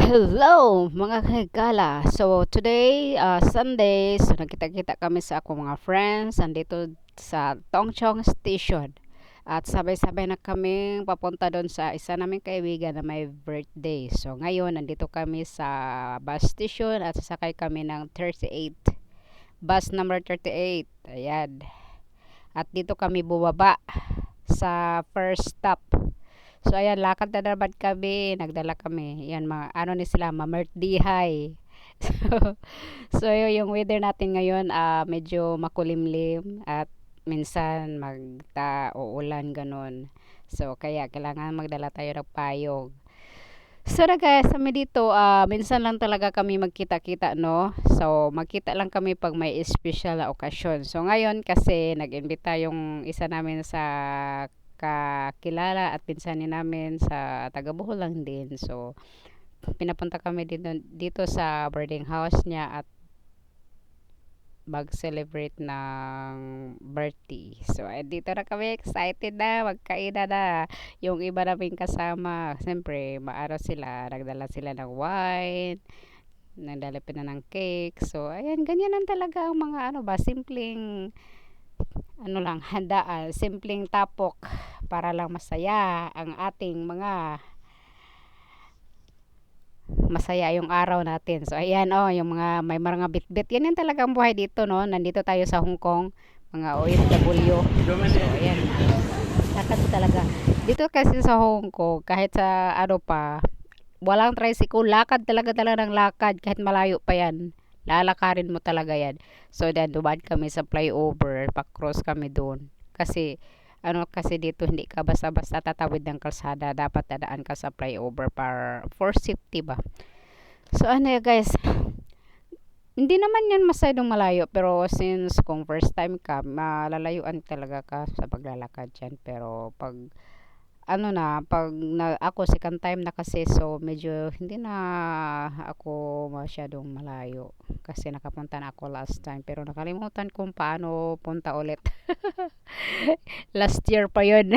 Hello mga kagala. So today Sunday, so nagkita-kita kami sa akong mga friends andito sa Tongchong Station. At sabay-sabay na kami papunta doon sa isa naming kaibigan na may birthday. So ngayon nandito kami sa bus station at sasakay kami ng 38. Bus number 38. Ayan. At dito kami bubaba sa first stop. So ayan, lakad na naman kami, nagdala kami. Yan mga ano ni sila, mamertdihay. So, yung weather natin ngayon medyo makulimlim at minsan uulan ganun. So kaya kailangan magdala tayo ng payong. So na guys, kami dito minsan lang talaga kami magkita-kita, no. So magkita lang kami pag may special na okasyon. So ngayon kasi nag-imbita yung isa namin sa kakilala at pinsanin namin sa taga Bohol lang din. So pinapunta kami dito sa boarding house niya at mag-celebrate ng birthday. So, dito na kami, excited na, magkaina na. Yung iba naming kasama, siyempre, maaraw sila, nagdala sila ng wine, nagdala pa na ng cake. So, ayan, ganyan lang talaga ang mga ano ba, simpleng, ano lang, handaan, simpleng tapok para lang masaya ang ating mga masaya yung araw natin. So ayan yung mga may mga bitbit. Yan yung talagang buhay dito, no. Nandito tayo sa Hong Kong, mga OFW. So ayan. Lakad talaga. Dito kasi sa Hong Kong, kahit sa ano pa, walang tricycle, lakad talaga ng lakad kahit malayo pa yan. Lalakarin mo talaga yan. So then dumaan kami sa flyover, pa-cross kami doon. Kasi ano kasi dito hindi ka basta-basta tatawid ng kalsada, dapat dadaan ka sa flyover for safety ba. So ano ya guys, hindi naman yan masyadong malayo pero since kung first time ka, malalayuan talaga ka sa paglalakad dyan. Pero pag ano na, pag ako second time na kasi, so medyo hindi na ako masyadong malayo kasi nakapunta na ako last time pero nakalimutan kung paano punta ulit. Last year pa yun.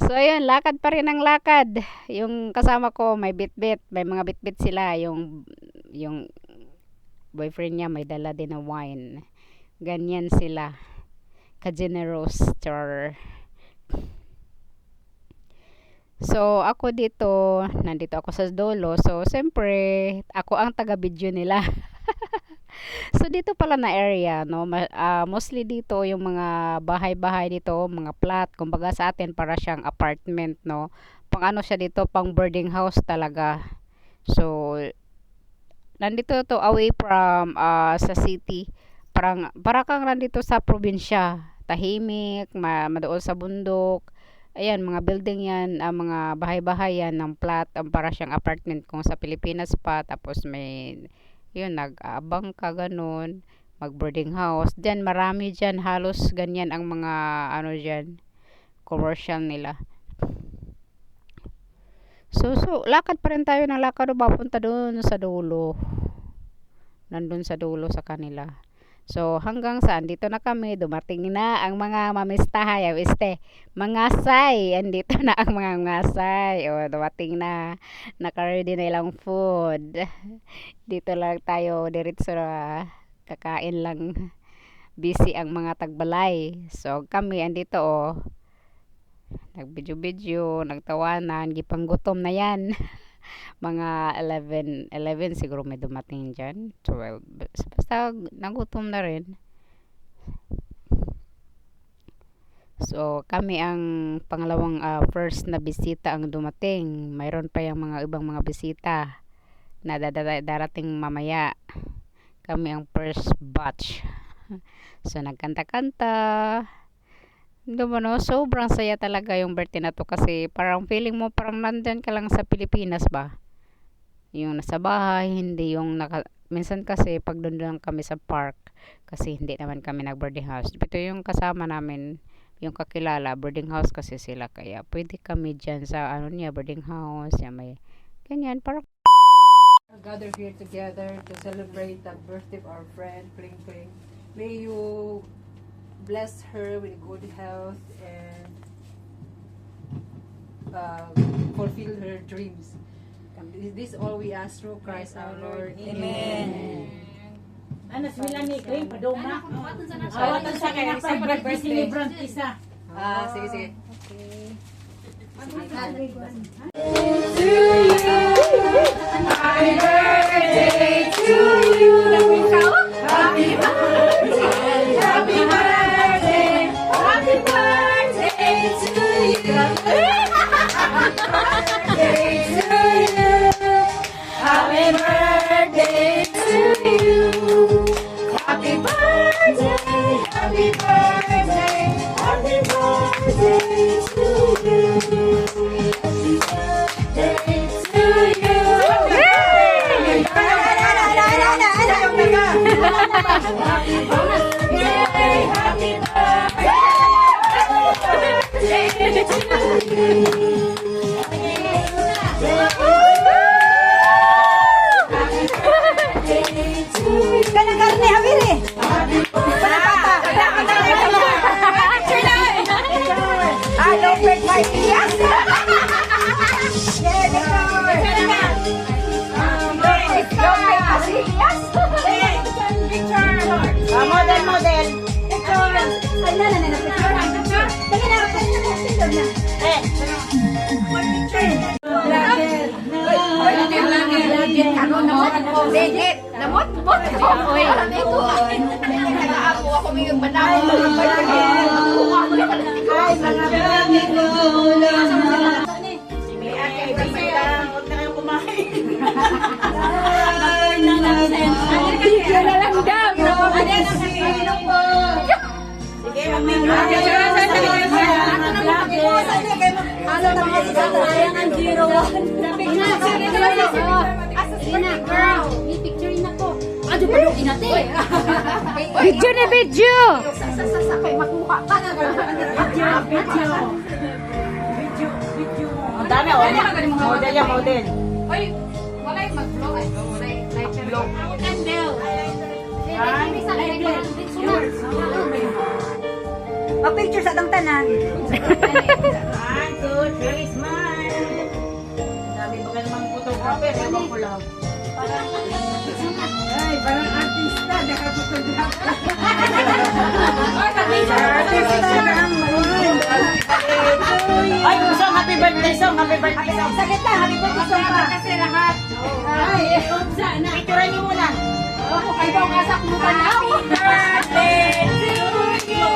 So ayun, lakad pa rin ang lakad. Yung kasama ko may bitbit, may mga bitbit sila. Yung boyfriend niya may dala din na wine. Ganyan sila. Ka-generous. Char. So ako dito, nandito ako sa dulo. So siyempre, ako ang taga-video nila. So dito pala na area, no, mostly dito yung mga bahay-bahay dito, mga flat, kumbaga sa atin para siyang apartment, no. Pang ano siya dito, pang boarding house talaga. So nandito to away from sa city. Para kang nandito sa probinsya, tahimik, madool sa bundok. Ayan, mga building yan, mga bahay-bahay yan ng flat, para siyang apartment kung sa Pilipinas pa. Tapos may yun, nag-aabang ka ganun, mag boarding house dyan, marami dyan, halos ganyan ang mga ano dyan, commercial nila. So lakad pa rin tayo ng lakad papunta doon sa dulo, nandun sa dulo sa kanila. So hanggang saan dito na kami, dumating na ang mga mamistahay, mga say, andito na ang mga ngasay, dumating na, naka-ready na ilang food. Dito lang tayo diretso na kakain lang, busy ang mga tagbalay. So kami andito nagbidyo-bidyo, nagtawanan, gipanggutom na yan. Mga 11 siguro may dumating dyan, 12, basta nagutom na rin. So kami ang pangalawang first na bisita ang dumating, mayroon pa yung mga ibang mga bisita na darating mamaya. Kami ang first batch. So nagkanta-kanta. No, sobrang saya talaga yung birthday na to kasi parang feeling mo parang nandyan ka lang sa Pilipinas ba. Yung nasa bahay, hindi yung minsan kasi pag doon lang kami sa park kasi hindi naman kami nag-boarding house. Ito yung kasama namin, yung kakilala, boarding house kasi sila kaya pwede kami dyan sa ano niya, boarding house. Yan, may ganyan, parang gather here together to celebrate the birthday of our friend, Pling Pling. May you bless her with good health and fulfill her dreams. This all we ask through Christ our Lord. Amen. Ano, sila ni Kring, padoma. Awatan sa kanya, birthday celebrant isa. Sige, sige. Happy birthday to you. Happy birthday. Happy birthday. Happy birthday to you. Happy birthday to you. Happy birthday. Happy birthday. Happy birthday to you. Happy birthday to you. Model. Video na video! Ang dami, model yan, model. Pa-picture sa tang tanan. 1, 2, 3, smile. Sabi ba ka namang photographer, ewan ko lang. Ay, parang artista, naka-photographer. Ay, song, happy birthday song, happy birthday song. Sakit na, happy birthday song pa. Kasi lahat. Ay, Picturean niyo muna. Ay, daw kasak mo pa na. Birthday to you.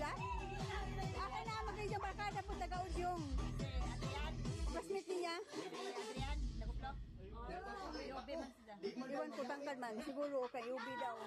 sila? Akin na magiging barkada po taga-udyong. Classmate niya? Adrian, naguplo. Iwan ko tangkal man. Siguro kay Ubi daw.